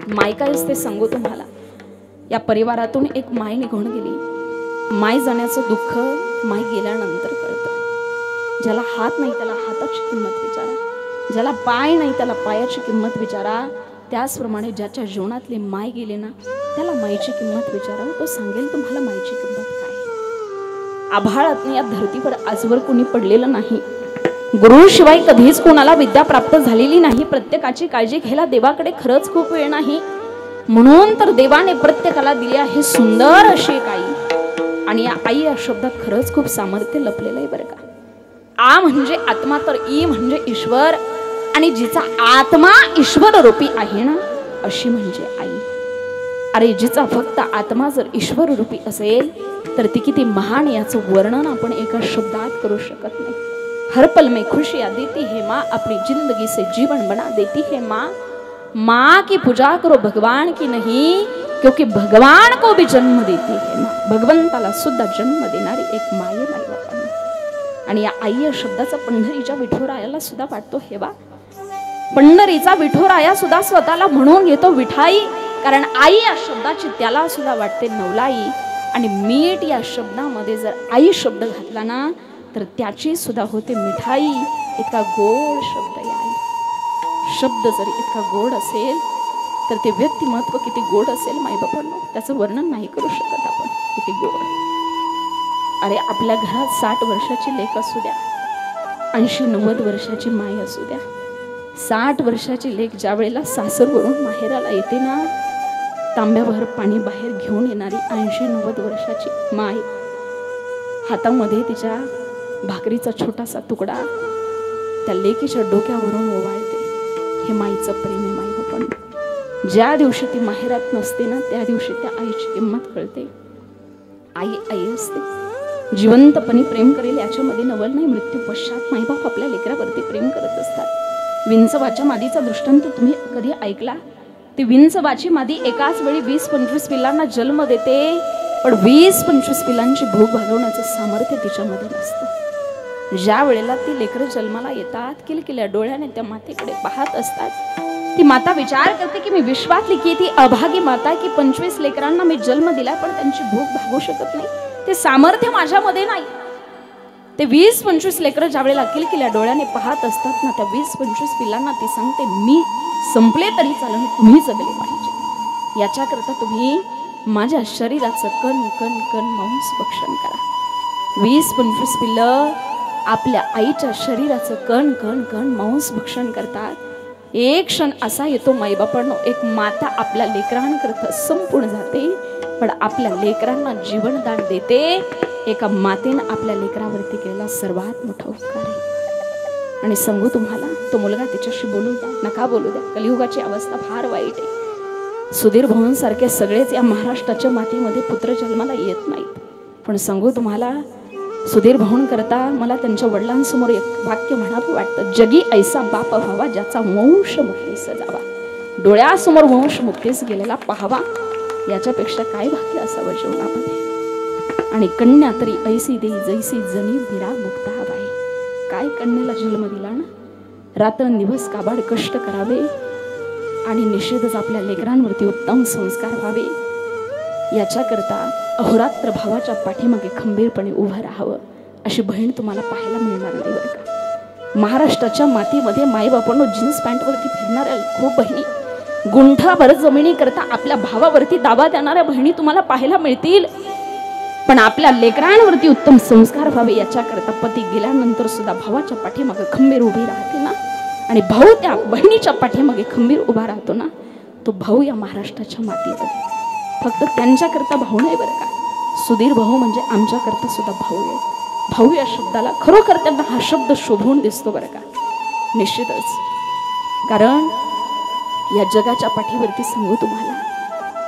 माय काय असते सांगू तुम्हाला. या परिवारातून एक माय निघून गेली. माय जाण्याचं दुःख माय गेल्यानंतर कळतं. ज्याला हात नाही त्याला हाताची किंमत विचारा, ज्याला पाय नाही त्याला पायाची किंमत विचारा. त्याचप्रमाणे ज्याच्या जीवनातले माय गेले ना त्याला मायची किंमत विचारा, तो सांगेल तुम्हाला मायची किंमत काय. आभाळात या धरतीवर आजवर कोणी पडलेलं नाही. गुरुशिवाय कधीच कोणाला विद्या प्राप्त झालेली नाही. प्रत्येकाची काळजी घ्यायला देवाकडे खरंच खूप वेळ नाही. म्हणून तर देवाने प्रत्येकाला दिली आहे सुंदर अशी एक आई. आणि या आई या शब्दात खरंच खूप सामर्थ्य लपलेलं आहे बरं का. आ म्हणजे आत्मा, तर ई म्हणजे ईश्वर. आणि जिचा आत्मा ईश्वर रूपी आहे ना अशी म्हणजे आई. अरे जिचा फक्त आत्मा जर ईश्वर रूपी असेल तर ती किती महान याचं वर्णन आपण एका शब्दात करू शकत नाही. हर पल में खुशियां देती है माँ, अपनी जिंदगी से जीवन बना देती है माँ. माँ की पूजा करो भगवान की नहीं, क्योंकि भगवान को भी जन्म देती है माँ. भगवंताला सुद्धा जन्म देणारी एक माय माय बापांना. आणि या आई या शब्दाचा पंढरीच्या विठोरायाला सुद्धा वाटतो हेवा. पंढरीचा विठोराया सुद्धा स्वतःला म्हणून घेतो विठाई, कारण आई या शब्दाची त्याला सुद्धा वाटते नवलाई. आणि मीठ या शब्दामध्ये जर आई शब्द घातला ना तर त्याची सुद्धा होते मिठाई. इतका गोड शब्द आहे आई. शब्द जर इतका गोड असेल तर ते व्यक्तिमत्व किती गोड असेल मायबापांनो, त्याचं वर्णन नाही करू शकत आपण. किती गोड. अरे आपल्या घरात 60 वर्षाची लेक असू द्या, 80-90 वर्षाची माय असू द्या, 60 वर्षाची लेक ज्या वेळेला सासरवरून माहेराला येते ना, तांब्याभर पाणी बाहेर घेऊन येणारी 80-90 वर्षाची माय, हातामध्ये तिच्या भाकरीचा छोटासा तुकडा त्या लेकीच्या डोक्यावरून ओवाळते. हे माईचं प्रेम आहे माई बापांनो. ज्या दिवशी ती माहेरात नसते ना त्या दिवशी त्या आईची किंमत कळते. आई आई असते, जिवंतपणे प्रेम करेल याच्यामध्ये नवल नाही. मृत्यू पश्चात माईबाप आपल्या लेकरावरती प्रेम करत असतात. विंचवाच्या मादीचा दृष्टांत तुम्ही कधी ऐकला? ती विंचवाची मादी एकाच वेळी 20-25 पिल्लांना जन्म देते, पण 20-25 पिलांची भूक भागवण्याचं सामर्थ्य तिच्यामध्ये नसतं. ज्या वेळेला ती लेकरं जन्माला येतात किलकिल्या डोळ्याने त्या मातेकडे पाहत असतात. ती माता विचार करते की मी विश्वातली किती अभागी माता की 25 लेकरांना मी जन्म दिला पण त्यांची भूक भागवू शकत नाही. ते सामर्थ्य माझ्यामध्ये नाही. ते 20-25 लेकरं ज्या वेळेला किलकिल्या डोळ्याने पाहत असतात ना, त्या 20-25 पिलांना ती सांगते मी संपले तरी चालेल, तुम्ही जगले पाहिजे. याच्याकरता तुम्ही माझ्या शरीराचं कण कण कण मांस भक्षण करा. 20-25 पिल्लं आपल्या आईच्या शरीराचं कण कण कण मांस भक्षण करतात. एक क्षण असा येतो माईबापांनो, एक माता आपल्या लेकरांकरता संपूर्ण जाते, पण आपल्या लेकरांना जीवनदान देते. एका मातेनं आपल्या लेकरावरती केलेला सर्वात मोठा उपकार आहे. आणि सांगू तुम्हाला, तो मुलगा तिच्याशी बोलू द्या, नका बोलू द्या. कलियुगाची अवस्था फार वाईट आहे. सुधीर भाऊंसारखे सगळेच या महाराष्ट्राच्या मातीमध्ये पुत्र जन्माला येत नाहीत. पण सांगू तुम्हाला, सुधीर भाऊंकरता मला त्यांच्या वडिलांसमोर एक वाक्य म्हणावं वाटतं. जगी ऐसा बाप व्हावा ज्याचा वंश मुक्तीस जावा. डोळ्यासमोर वंश मुक्तीस गेलेला पाहावा, याच्यापेक्षा काय भाग्य असावं जीवनामध्ये. आणि कन्या तरी ऐसी देई जैसी जनी मीरा मुक्ता बाई. काय कन्याला जन्म दिला ना, रात्रंदिवस काबाड कष्ट करावे आणि निश्चितच आपल्या लेकरांवरती उत्तम संस्कार व्हावे. याच्याकरता अहोरात्र भावाच्या पाठीमागे खंबीरपणे उभं राहावं. अशी बहीण तुम्हाला पाहायला मिळणार नाही बरं का. महाराष्ट्राच्या मातीमध्ये माईबापांनो जीन्स पॅन्टवरती फिरणाऱ्या खूप बहिणी, गुंठाभर जमिनी करता आपल्या भावावरती दावा देणाऱ्या बहिणी तुम्हाला पाहायला मिळतील. पण आपल्या लेकरांवरती उत्तम संस्कार व्हावे याच्याकरता पती गेल्यानंतर सुद्धा भावाच्या पाठीमागे खंबीर उभी राहते ना, आणि भाऊ त्या बहिणीच्या पाठीमागे खंबीर उभा राहतो ना, तो भाऊ या महाराष्ट्राच्या मातीमध्ये फक्त त्यांच्याकरता भाऊ नाही बरं का. सुधीर भाऊ म्हणजे आमच्याकरता सुद्धा भाऊ आहे. भाऊ या शब्दाला खरोखर त्यांना हा शब्द शोभून दिसतो बरं का. निश्चितच, कारण या जगाच्या पाठीवरती सांगू तुम्हाला,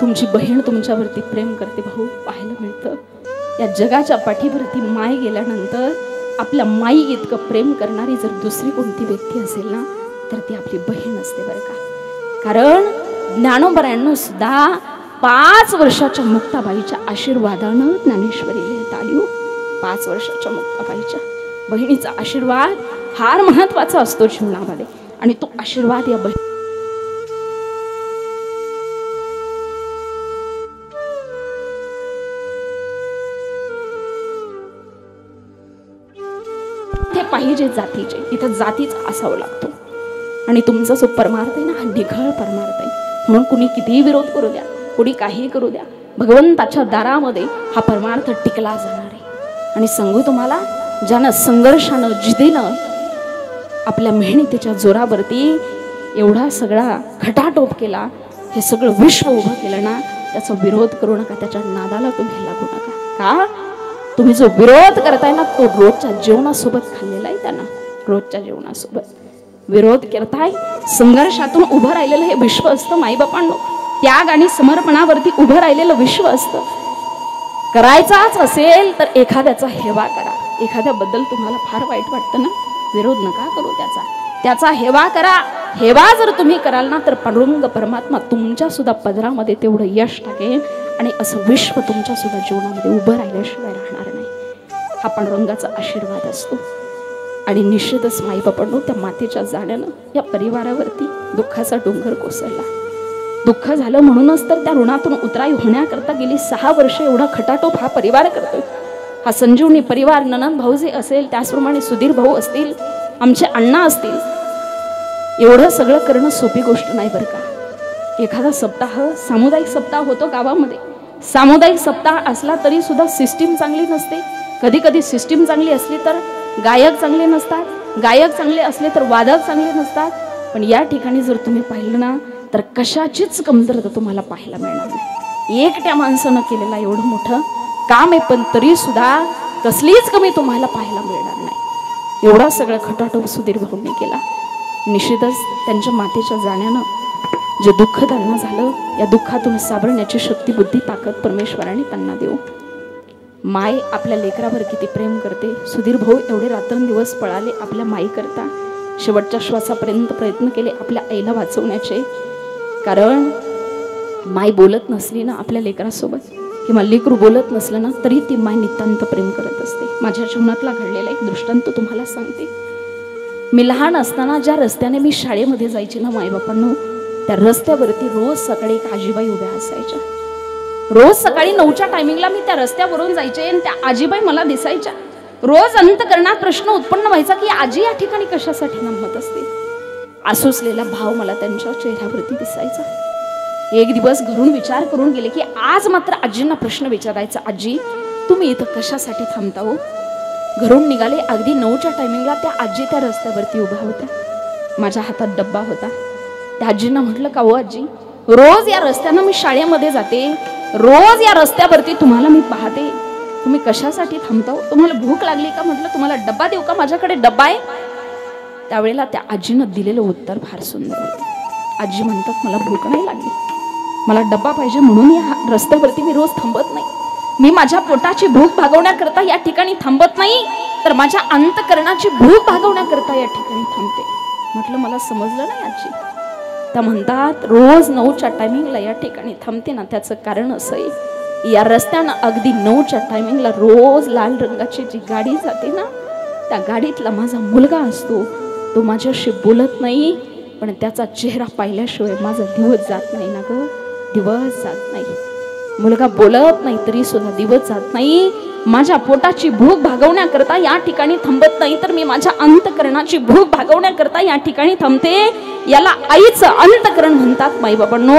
तुमची बहीण तुमच्यावरती प्रेम करते भाऊ पाहायला मिळतं. या जगाच्या पाठीवरती माय गेल्यानंतर आपल्या माई इतकं प्रेम करणारी जर दुसरी कोणती व्यक्ती असेल ना तर ती आपली बहीण असते बरं का. कारण ज्ञानोबरांनो सुद्धा 5 वर्षाच्या मुक्ताबाईच्या आशीर्वादानं ज्ञानेश्वरी लिहिता आली. 5 वर्षाच्या मुक्ताबाईच्या बहिणीचा आशीर्वाद फार महत्वाचा असतो जीवनामध्ये, आणि तो आशीर्वाद या पाहिजे जातीचे, इथं जातीच असावं लागतो. आणि तुमचा जो परमार्थ आहे ना, हा निखळ परमार्थ आहे. म्हणून कुणी कितीही विरोध करू द्या, कुणी काहीही करू द्या, भगवंताच्या दारामध्ये हा परमार्थ टिकला जाणार आहे. आणि सांगू तुम्हाला, ज्यानं संघर्षानं जिद्दीनं आपल्या मेहनतीच्या जोरावरती एवढा सगळा खटाटोप केला, हे सगळं विश्व उभं केलं ना, त्याचा विरोध करू नका, त्याच्या नादाला तुम्ही लागू नका. का? तुम्ही जो विरोध करताय ना, तो रोजच्या जेवणासोबत खाल्लेला आहे. त्यांना रोजच्या जेवणासोबत विरोध करताय. संघर्षातून उभं राहिलेलं हे विश्व असतं माईबापांनो. त्याग आणि समर्पणावरती उभं राहिलेलं विश्व असतं. करायचाच असेल तर एखाद्याचा हेवा करा. एखाद्याबद्दल तुम्हाला फार वाईट वाटतं ना, विरोध नका करू त्याचा हेवा करा. हेवा जर तुम्ही कराल ना, तर पांडुरंग परमात्मा तुमच्या सुद्धा पदरामध्ये तेवढं यश टाकेल आणि असं विश्व तुमच्या सुद्धा जीवनामध्ये उभं राहिल्याशिवाय राहणार नाही. हा पांडुरंगाचा आशीर्वाद असतो. आणि निश्चितच माईबापांनो, त्या मातेच्या जाण्यानं या परिवारावरती दुःखाचा डोंगर कोसळला. दुःख झालं म्हणूनच तर त्या ऋणातून उतराई होण्याकरता गेली 6 वर्ष एवढा खटाटोप हा परिवार करतोय. हा संजीवनी परिवार, ननंद भाऊजे असेल, त्याचप्रमाणे सुधीर भाऊ असतील, आमचे अण्णा असतील, एवढं सगळं करणं सोपी गोष्ट नाही बरं का. एखादा सप्ताह, सामुदायिक सप्ताह होतो गावामध्ये. सामुदायिक सप्ताह असला तरी सुद्धा सिस्टीम चांगली नसते. कधी कधी सिस्टीम चांगली असली तर गायक चांगले नसतात, गायक चांगले असले तर वादक चांगले नसतात. पण या ठिकाणी जर तुम्ही पाहिलं ना, तर कशाचीच कमतरता तुम्हाला पाहायला मिळणार नाही. एकट्या माणसानं केलेला एवढं मोठं काम आहे, पण तरी सुद्धा कसलीच कमी तुम्हाला पाहायला मिळणार नाही. एवढा सगळा खटाटोप सुधीर भाऊंनी केला. निश्चितच त्यांच्या मातेच्या जाण्यानं जे दुःख त्यांना झालं, या दुःखातून सावरण्याची शक्ती, बुद्धी, ताकद परमेश्वराने त्यांना देऊ. माय आपल्या लेकरावर किती प्रेम करते. सुधीर भाऊ एवढे रात्रंदिवस पळाले आपल्या माई करता, शेवटच्या श्वासापर्यंत प्रयत्न केले आपल्या आईला वाचवण्याचे. कारण माय बोलत नसली ना आपल्या लेकरासोबत, किंवा लेकरू बोलत नसलं ना, तरी ती माय नितांत प्रेम करत असते. माझ्या जीवनातला घडलेला एक दृष्टांत तुम्हाला सांगते. मी लहान असताना ज्या रस्त्याने मी शाळेमध्ये जायची ना माईबापांनो, त्या रस्त्यावरती रोज सकाळी एक आजीबाई उभ्या असायच्या. रोज सकाळी 9च्या टायमिंगला मी त्या रस्त्यावरून जायचे आणि त्या आजीबाई मला दिसायच्या. रोज अंतकरणात प्रश्न उत्पन्न व्हायचा की आजी या ठिकाणी कशासाठी नमत असते. आसुसलेला भाव मला त्यांच्या चेहऱ्यावरती दिसायचा. एक दिवस घरून विचार करून गेले की आज मात्र आजींना प्रश्न विचारायचा, आजी तुम्ही इथं कशासाठी थांबता हो. घरून निघाले. अगदी 9च्या टायमिंगला त्या आजी त्या रस्त्यावरती उभ्या होत्या. माझ्या हातात डब्बा होता. त्या आजींना म्हटलं, का हो आजी, रोज या रस्त्यानं मी शाळेमध्ये जाते, रोज या रस्त्यावरती तुम्हाला मी पाहते, तुम्ही कशासाठी थांबता हो. तुम्हाला भूक लागली का. म्हटलं तुम्हाला डब्बा देऊ का, माझ्याकडे डब्बा आहे. त्यावेळेला त्या आजीनं दिलेलं उत्तर फार सुंदर होतं. आजी म्हणतात, मला भूक नाही लागली, मला डब्बा पाहिजे म्हणून या रस्त्यावरती मी रोज थांबत नाही. मी माझ्या पोटाची भूक भागवण्याकरता या ठिकाणी थांबत नाही, तर माझ्या अंतकरणाची भूक भागवण्याकरता या ठिकाणी थांबते. म्हटलं मला समजलं नाही आजी. त्या म्हणतात, रोज 9च्या टायमिंगला या ठिकाणी थांबते ना, त्याचं कारण असं आहे, या रस्त्यानं अगदी 9च्या टायमिंगला रोज लाल रंगाची जी गाडी जाते ना, त्या गाडीतला माझा मुलगा असतो. तो माझ्याशी बोलत नाही, पण त्याचा चेहरा पाहिल्याशिवाय माझा दिवस जात नाही ना ग, दिवस जात नाही. मुलगा बोलत नाही तरी सुद्धा दिवस जात नाही. माझ्या पोटाची भूक भागवण्याकरता या ठिकाणी थांबत नाही, तर मी माझ्या अंतकरणाची भूक भागवण्याकरता या ठिकाणी थांबते. याला आईचं अंतकरण म्हणतात. माईबाबांनो,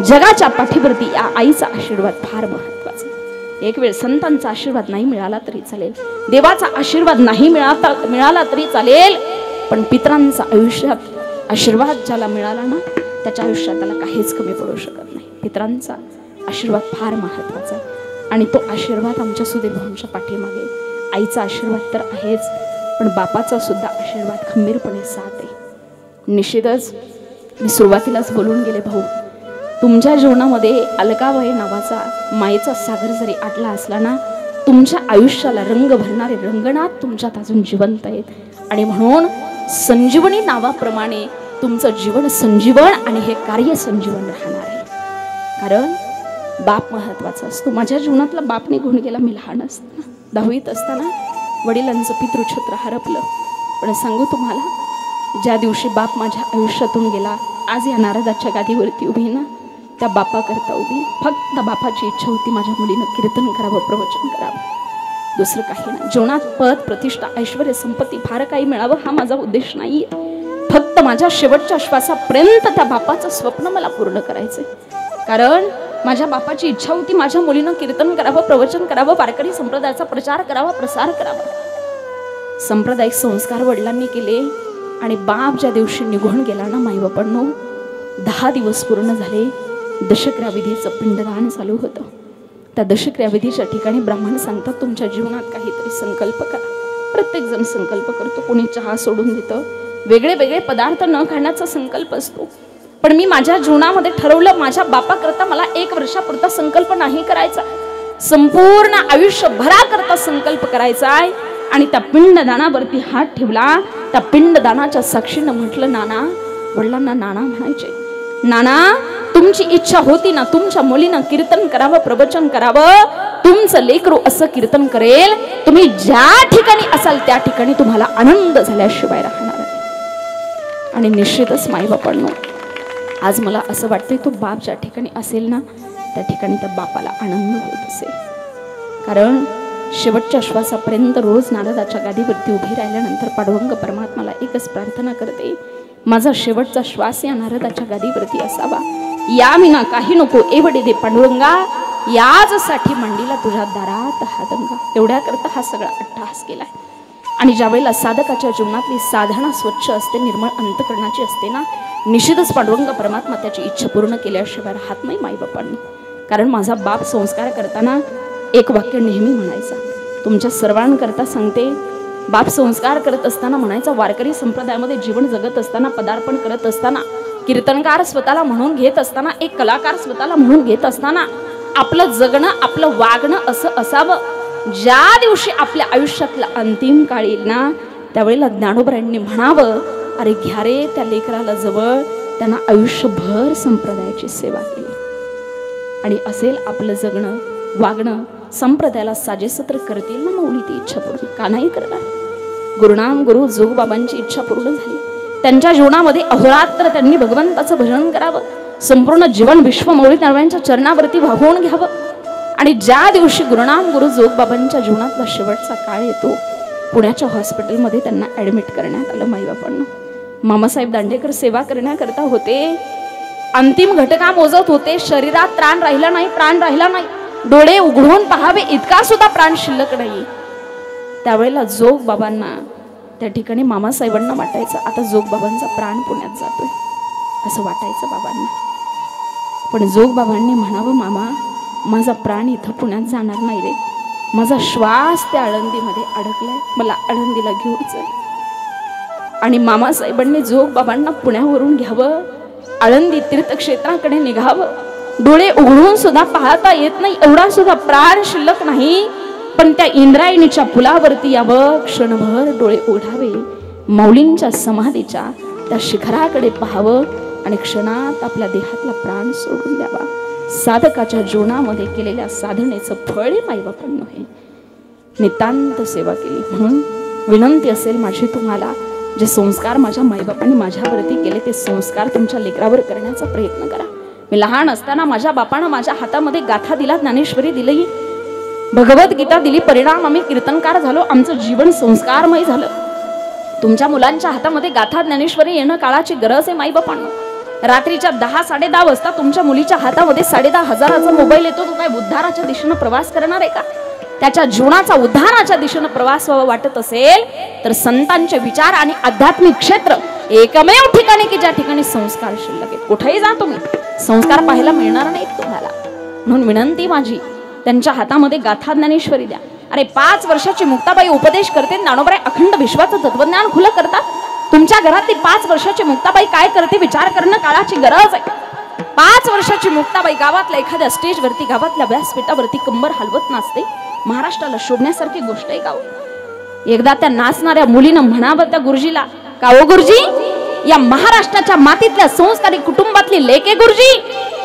जगाच्या पाठीवरती या आईचा आशीर्वाद फार महत्वाचा. एक वेळ संतांचा आशीर्वाद नाही मिळाला तरी चालेल, देवाचा आशीर्वाद नाही मिळाला तरी चालेल, पण पितरांचा आयुष्यात आशीर्वाद ज्याला मिळाला ना, त्याच्या आयुष्यात त्याला काहीच कमी पडू शकत नाही. पितरांचा आशीर्वाद फार महत्वाचा, आणि तो आशीर्वाद आमच्या सुधीर भाऊंच्या पाठीमागे. आईचा आशीर्वाद तर आहेच, पण बापाचा सुद्धा आशीर्वाद खंबीरपणे साथ आहे. निश्चितच मी सुरुवातीलाच बोलून गेले, भाऊ तुमच्या जीवनामध्ये अलकाबाई नावाचा मायेचा सागर जरी आटला असला ना, तुमच्या आयुष्याला रंग भरणारे रंगनाथ तुमच्यात अजून जिवंत आहेत. आणि म्हणून संजीवनी नावाप्रमाणे तुमचं जीवन संजीवन आणि हे कार्य संजीवन राहणार आहे. कारण बाप महत्वाचा असतो. माझ्या जीवनातला बाप निघून गेला मी लहान असताना, 10वीत असताना वडिलांचं पितृछत्र हरपलं. पण सांगू तुम्हाला, ज्या दिवशी बाप माझ्या आयुष्यातून गेला, आज या नारदाच्या गादीवरती उभी ना, त्या बापाकरता उभी. फक्त बापाची इच्छा होती माझ्या मुलीनं कीर्तन करावं, प्रवचन करावं. दुसरं काही नाही. जीवनात पद, प्रतिष्ठा, ऐश्वर्य, संपत्ती फार काही मिळावं हा माझा उद्देश नाहीये. फक्त माझ्या शेवटच्या श्वासापर्यंत त्या बापाचं स्वप्न मला पूर्ण करायचंय. कारण माझ्या बापाची इच्छा होती माझ्या मुलीनं कीर्तन करावं, प्रवचन करावं, वारकरी संप्रदायाचा प्रचार करावा, प्रसार करावा. सांप्रदायिक संस्कार वडिलांनी केले आणि बाप ज्या दिवशी निघून गेला ना माईबापांनो, 10 दिवस पूर्ण झाले. दशक्रियाविधीचं पिंडदान चालू होतं. त्या दशक्रियाविधीच्या ठिकाणी ब्राह्मण सांगतात, तुमच्या जीवनात काहीतरी संकल्प करा. प्रत्येक जण संकल्प करतो. कोणी चहा सोडून देतं, वेगळे वेगळे पदार्थ न खाण्याचा संकल्प असतो. पण मी माझ्या जीवनामध्ये ठरवलं, माझ्या बापाकरता मला 1 वर्षापुरता संकल्प नाही करायचा, संपूर्ण आयुष्यभराकरता संकल्प करायचा आहे. आणि त्या पिंडदानावरती हात ठेवला. त्या पिंडदानाच्या साक्षीनं म्हटलं, नाना, वडिलांना नाना म्हणायचे, नाना तुमची इच्छा होती ना तुमच्या मुलीनं कीर्तन करावं, प्रवचन करावं, तुमचं लेकरू असं कीर्तन करेल, तुम्ही ज्या ठिकाणी असाल त्या ठिकाणी तुम्हाला आनंद झाल्याशिवाय राहणार नाही. आणि निश्चितच माईबापांनो, आज मला असं वाटतंय तो बाप ज्या ठिकाणी असेल ना त्या ठिकाणी त्या बापाला आनंद होत असेल. कारण शेवटच्या श्वासापर्यंत रोज नारदाच्या गादीवरती उभी राहिल्यानंतर पांडुरंग परमात्माला एकच प्रार्थना करते, माझा शेवटचा श्वास या नारदाच्या गादीवरती असावा. या विना काही नको, एवढे दे पांडुरंगा, याचसाठी मांडीला तुझ्या दारात हा दंगा. एवढ्या करता हा सगळा अट्टहास केलाय. आणि ज्यावेळेला साधकाच्या जीवनातली साधना स्वच्छ असते, निर्मळ अंतकरणाची असते ना, निश्चितच पांडुरंग परमात्मा त्याची इच्छा पूर्ण केल्याशिवाय राहत नाही माईबापांनी. कारण माझा बाप संस्कार करताना एक वाक्य नेहमी म्हणायचा, तुमच्या सर्वांकरता सांगते, बाप संस्कार करत असताना म्हणायचा, वारकरी संप्रदायामध्ये जीवन जगत असताना, पदार्पण करत असताना, कीर्तनकार स्वतःला म्हणून घेत असताना, एक कलाकार स्वतःला म्हणून घेत असताना, आपलं जगणं, आपलं वागणं असं असावं, ज्या दिवशी आपल्या आयुष्यातला अंतिम काळ येईल ना त्यावेळेला ज्ञानोबरांनी म्हणावं, अरे घ्या रे त्या लेकराला जवळ, त्यांना आयुष्यभर संप्रदायाची सेवा केली. आणि असेल आपलं जगणं, वागणं संप्रदायाला साजेसत्र करतील ना मौली ती इच्छा पूर्ण का नाही करणार. गुरुनाम गुरु जोगबाबांची इच्छा पूर्ण झाली. त्यांच्या जीवनामध्ये अहोरात्र त्यांनी भगवंताचं भजन करावं, संपूर्ण जीवन विश्वमौली नारायणांच्या चरणावरती वाहून घ्यावं. आणि ज्या दिवशी गुरुनाम गुरु जोगबाबांच्या जीवनातला शेवटचा काळ येतो, पुण्याच्या हॉस्पिटलमध्ये त्यांना ऍडमिट करण्यात आलं. माईबापांना मामासाहेब दांडेकर सेवा करण्याकरता होते, अंतिम घटका मोजत होते. शरीरात त्राण राहिला नाही, प्राण राहिला नाही, डोळे उघडून पाहावे इतका सुद्धा प्राण शिल्लक नाही. त्यावेळेला जोगबाबांना त्या ठिकाणी मामासाहेबांना वाटायचं, आता जोगबाबांचा प्राण पुण्यात जातोय असं वाटायचं बाबांना. पण जोगबाबांनी म्हणावं, मामा माझा प्राण इथं पुण्यात जाणार नाही रे, माझा श्वास त्या आळंदीमध्ये अडकलाय, मला आळंदीला घेऊन चल. आणि मामासाहेबांनी जोगबाबांना पुण्यावरून घ्यावं, आळंदी तीर्थक्षेत्राकडे निघावं. डोळे उघडून सुद्धा पाहता येत नाही, एवढा सुद्धा प्राण शिल्लक नाही, पण त्या इंद्रायणीच्या पुलावरती यावं, क्षणभर डोळे उघडावे, मौलींच्या समाधीच्या त्या शिखराकडे पाहावं आणि क्षणात आपल्या देहातला प्राण सोडून द्यावा. साधकाच्या जीवनामध्ये केलेल्या साधनेचं फळ माईबापांनो हे नितांत सेवा केली. म्हणून विनंती असेल माझी तुम्हाला, जे संस्कार माझ्या माईबापांनी माझ्यावरती केले ते संस्कार तुमच्या लेकरावर करण्याचा प्रयत्न करा. मी लहान असताना माझ्या बापानं माझ्या हातामध्ये गाथा दिला, ज्ञानेश्वरी दिली, भगवद्गीता दिली, परिणाम आम्ही कीर्तनकार झालो, आमचं जीवन संस्कारमय झालं. तुमच्या मुलांच्या हातामध्ये गाथा ज्ञानेश्वरी येणं काळाची गरज आहे माईबापांनो. रात्रीच्या 10-10:30 वाजता तुमच्या मुलीच्या हातामध्ये 10,500चा मोबाईल येतो, तो काय उद्धाराच्या दिशेनं प्रवास करणार आहे का? त्याच्या जीवनाचा उद्धाराच्या दिशेनं प्रवास व्हावा वाटत असेल तर संतांचे विचार आणि आध्यात्मिक क्षेत्र एकमेव ठिकाणी की ज्या ठिकाणी संस्कार शिल्लक आहेत. कुठेही जा तुम्ही, संस्कार पाहायला मिळणार नाहीत तुम्हाला. म्हणून विनंती माझी, त्यांच्या हातामध्ये गाथा ज्ञानेश्वरी द्या. अरे 5 वर्षाची मुक्ताबाई उपदेश करते, ज्ञानोबराय अखंड विश्वाचं तत्वज्ञान खुलं करतात. तुमच्या घरातली 5 वर्षाची मुक्ताबाई काय करते विचार करणं काळाची गरज आहे. 5 वर्षाची मुक्ताबाई गावातल्या एखाद्या स्टेजवरती, गावातल्या व्यासपीठावरती कंबर हलवत नाचते. महाराष्ट्राला शोभण्यासारखी गोष्ट आहे गाव. एकदा त्या नाचणाऱ्या मुलीनं म्हणावं त्या गुरुजीला, का ओ गुरुजी, या महाराष्ट्राच्या मातीतल्या संस्कारी कुटुंबातली लेके गुरुजी,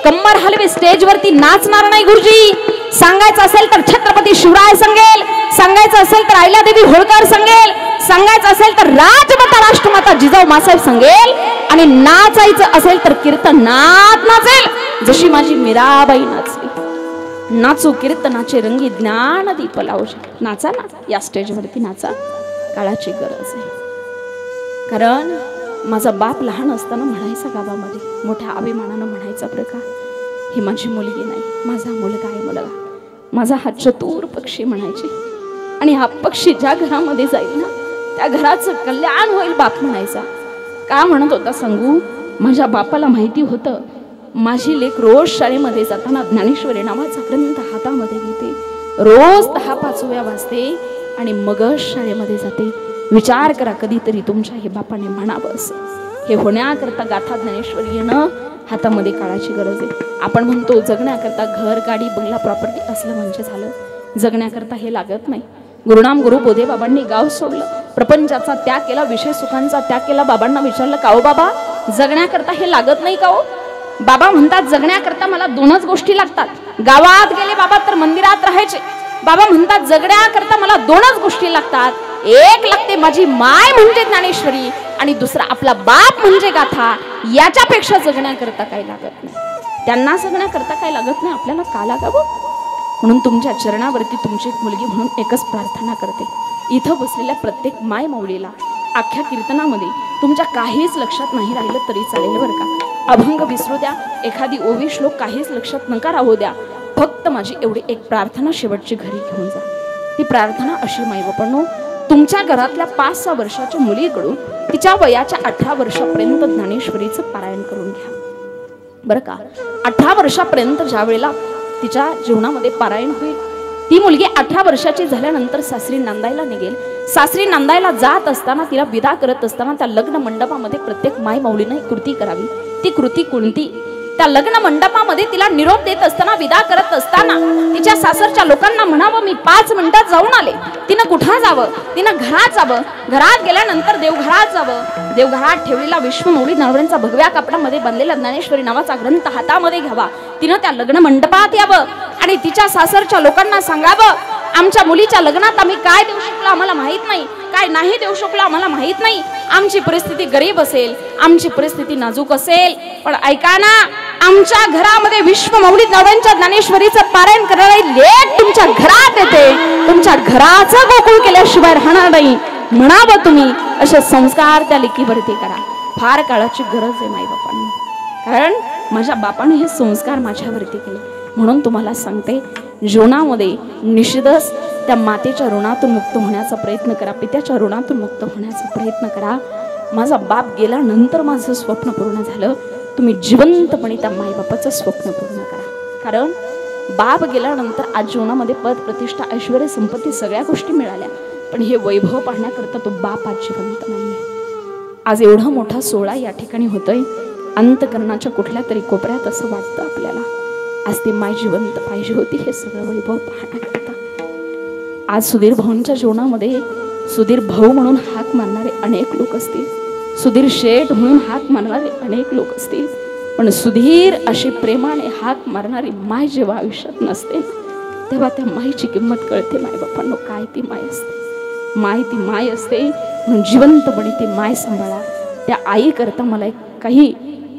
कंबर हलवे स्टेजवरती नाचणार नाही गुरुजी. सांगायचं असेल तर छत्रपती शिवराय सांगेल, सांगायचं असेल तर अहिल्यादेवी होळकर सांगेल, सांगायचं असेल तर राजमाता राष्ट्रमाता जिजाऊ मासाहेब सांगेल, आणि नाचायचं असेल तर कीर्तनात नाचेल, जशी माझी मीराबाई नाचली. नाचू कीर्तनाचे रंगी ज्ञानदीप लावूशे. नाचा ना, या स्टेजवरती नाचा, काळाची गरज आहे. कारण माझा बाप लहान असताना म्हणायचा गावामध्ये, मोठ्या अभिमानानं म्हणायचा, प्रकार ही माझी मुलगी नाही, माझा मुलगा आहे, मुलगा माझा हा चतुर पक्षी म्हणायचे. आणि हा पक्षी ज्या घरामध्ये जाईल ना त्या घराचं कल्याण होईल बाप म्हणायचा. का म्हणत होता सांगू? माझ्या बापाला माहिती होतं माझी लेक रोज शाळेमध्ये जाताना ज्ञानेश्वरी नावाचा ग्रंथ हातामध्ये घेते, रोज 10-5 वाजते आणि मगच शाळेमध्ये जाते. विचार करा, कधीतरी तुमच्या हे बापाने म्हणावं असं. हे होण्याकरता गाथा ज्ञानेश्वरी येणं हातामध्ये काळाची गरज आहे. आपण म्हणतो जगण्याकरता घर, गाडी, बंगला, प्रॉपर्टी असलं म्हणजे झालं. जगण्याकरता हे लागत नाही. गुरुनाम गुरु बोधे बाबांनी गाव सोडलं, प्रपंचाचा त्याग केला, विषय सुखांचा त्याग केला. बाबांना विचारलं, का हो बाबा, जगण्याकरता हे लागत नाही का हो? बाबा म्हणतात, जगण्याकरता मला 2च गोष्टी लागतात. गावात गेले बाबा तर मंदिरात राहायचे. बाबा म्हणतात, जगण्याकरता मला 2च गोष्टी लागतात. एक लागते माझी माय म्हणजे ज्ञानेश्वरी, आणि दुसरा आपला बाप म्हणजे गाथा. याच्यापेक्षा जगण्याकरता काही लागत नाही. त्यांना जगण्याकरता काही लागत नाही, आपल्याला का लागावं? म्हणून तुमच्या चरणावरती तुमची एक मुलगी म्हणून एकच प्रार्थना करते. इथं बसलेल्या प्रत्येक माय माऊलीला अख्ख्या कीर्तनामध्ये तुमच्या काहीच लक्षात नाही राहिलं तरी चालेल बरं का. अभंग विसरू द्या, एखादी ओवी श्लोक काहीच लक्षात नका राहू द्या. फक्त माझी एवढी एक प्रार्थना शेवटची घरी घेऊन जा. ती प्रार्थना अशी, माई बापांनो, तुमच्या घरातल्या 5-6 वर्षाच्या मुलीकडून तिच्या वयाच्या 18 वर्षापर्यंत ज्ञानेश्वरीचं पारायण करून घ्या बरं का. 18 वर्षापर्यंत ज्या वेळेला तिच्या जीवनामध्ये पारायण होईल, ती मुलगी 18 वर्षाची झाल्यानंतर सासरी नांदायला निघेल. सासरी नांदायला जात असताना, तिला विदा करत असताना त्या लग्न मंडपामध्ये प्रत्येक माय माऊलीने एक कृती करावी. ती कृती कोणती? त्या लग्न मंडपामध्ये तिला निरोप देत असताना, विदा करत असताना तिच्या सासरच्या लोकांना म्हणावं, मी 5 मिनिटात जाऊन आले. तिनं कुठं जावं? तिनं घरात जावं. घरात गेल्यानंतर देवघरात जावं. देवघरात ठेवलेला विश्वमौली नवऱ्यांचा भगव्या कापडामध्ये बांधलेला ज्ञानेश्वरी नावाचा ग्रंथ हातामध्ये घ्यावा. तिनं त्या लग्न मंडपात यावं आणि तिच्या सासरच्या लोकांना सांगावं, आमच्या मुलीच्या लग्नात आम्ही काय देऊ शकलो आम्हाला माहित नाही, काय नाही देऊ शकलो आम्हाला माहित नाही. आमची परिस्थिती गरीब असेल, आमची परिस्थिती नाजूक असेल, पण ऐका ना, आमच्या घरामध्ये विश्वमौली नवऱ्यांच्या ज्ञानेश्वरीचं पारायण करणारी लेक तुमच्या घरात येते. तुमच्या घराचं गोकुळ केल्याशिवाय राहणार नाही म्हणावं तुम्ही. असे संस्कार त्या लेकीवरती करा. फार काळाची गरज आहे माई बापांनी, कारण माझ्या बापाने हे संस्कार माझ्यावरती केले. म्हणून तुम्हाला सांगते, जीवनामध्ये निश्चितच त्या मातेच्या ऋणातून मुक्त होण्याचा प्रयत्न करा, पित्याच्या ऋणातून मुक्त होण्याचा प्रयत्न करा. माझा बाप गेल्यानंतर माझं स्वप्न पूर्ण झालं. तुम्ही जिवंतपणे त्या मायबापाचं स्वप्न पूर्ण करा. कारण बाप गेल्यानंतर आज जीवनामध्ये पद, प्रतिष्ठा, ऐश्वर्य, संपत्ती सगळ्या गोष्टी मिळाल्या, पण हे वैभव पाहण्याकरता तो बाप आज जिवंत नाहीये. आज एवढा मोठा सोहळा या ठिकाणी होतोय, अंतकरणाच्या कुठल्या तरी कोपऱ्यात असं वाटतं आपल्याला, आज ती माय जिवंत पाहिजे होती हे सगळं वैभव पाहण्याकरता. आज सुधीर भाऊंच्या जीवनामध्ये सुधीर भाऊ म्हणून हाक मारणारे अनेक लोक असतील, सुधीर शेठ म्हणून हाक मारणारे अनेक लोक असतील, पण सुधीर अशी प्रेमाने हाक मारणारी माय जेव्हा आयुष्यात नसते तेव्हा त्या माईची किंमत कळते. माय बापांनो, काय ती माय असते. माय ती माय असते, म्हणून जिवंतपणे ती माय सांभाळा. त्या आई करता मला काही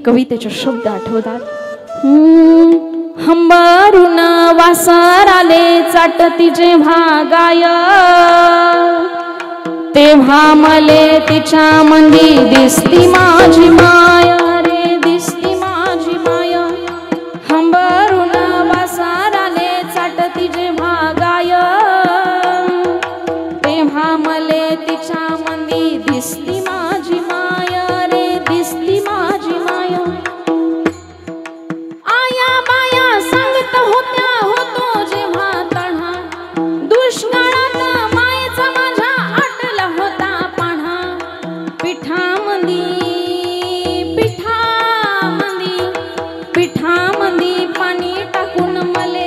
कवितेचे शब्द आठवतात. हंबरून वासर आले चाटती जेव्हा गाय, तेव्हा मले तिच्या मंदी दिसती माझी माया रे, दिसती माझी माया. हंबरून वासर आले चाटती जेव्हा गाय, तेव्हा मले तिच्या मंदी दिसती माझी माया रे, दिसती माझी माया. आया बाया सांगत होत्या होतो जेव्हा तढा, दुष्काळात मायेचा माझ्या आटला होता पाढा. पिठामंदी पिठामंदी पिठामंदी पाणी टाकून मले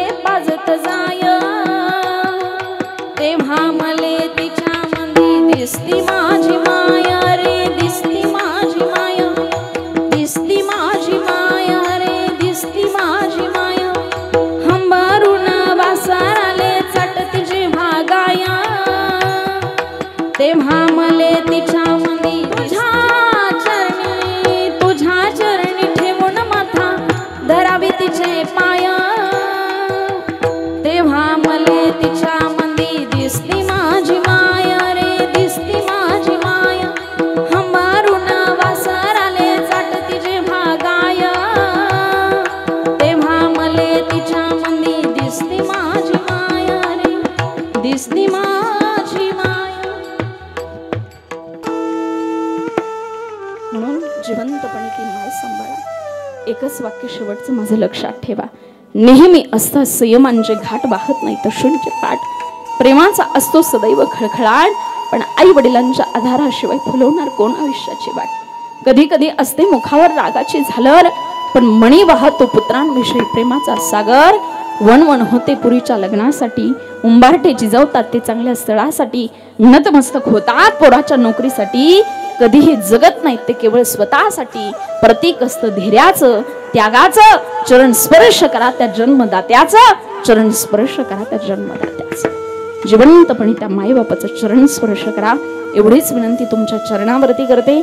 तिच्या मंदी दिसली माझी माया रे, दिसली माझी माया. हंबारून वासर आले चाटती जेव्हा गाय, तेव्हा मले तिच्या मंदी दिसली माझी माया रे, दिसली माझी माया. म्हणून जिवंतपणे ती माय सांभाळा. एकच वाक्य शेवटचं माझं लक्षात ठेवा. नेहमी असतात संयमांचे घाट, वाहत नाही तशूंचे पाठ. प्रेमाचा असतो सदैव खळखळाट, पण आई वडिलांच्या आधाराशिवाय फुलवणार कोण आयुष्याची वाट. कधी कधी असते मुखावर रागाची झालर, पण मणी वाहतो पुत्रांविषयी प्रेमाचा सागर. वणवण होते पुरीच्या लग्नासाठी, उंबारटे जिजवतात ते चांगल्या स्थळासाठी. नतमस्तक होतात पोराच्या नोकरीसाठी, कधीही जगत नाहीत ते केवळ स्वतःसाठी. प्रतीक असतं धैर्याचं त्यागाचं, चरण स्पर्श करा त्या जन्मदात्याचं, चरण स्पर्श करा त्या जन्मदात्याचं. जिवंतपणे त्या मायबापाचं चरण स्पर्श करा, एवढीच विनंती तुमच्या चरणावरती करते.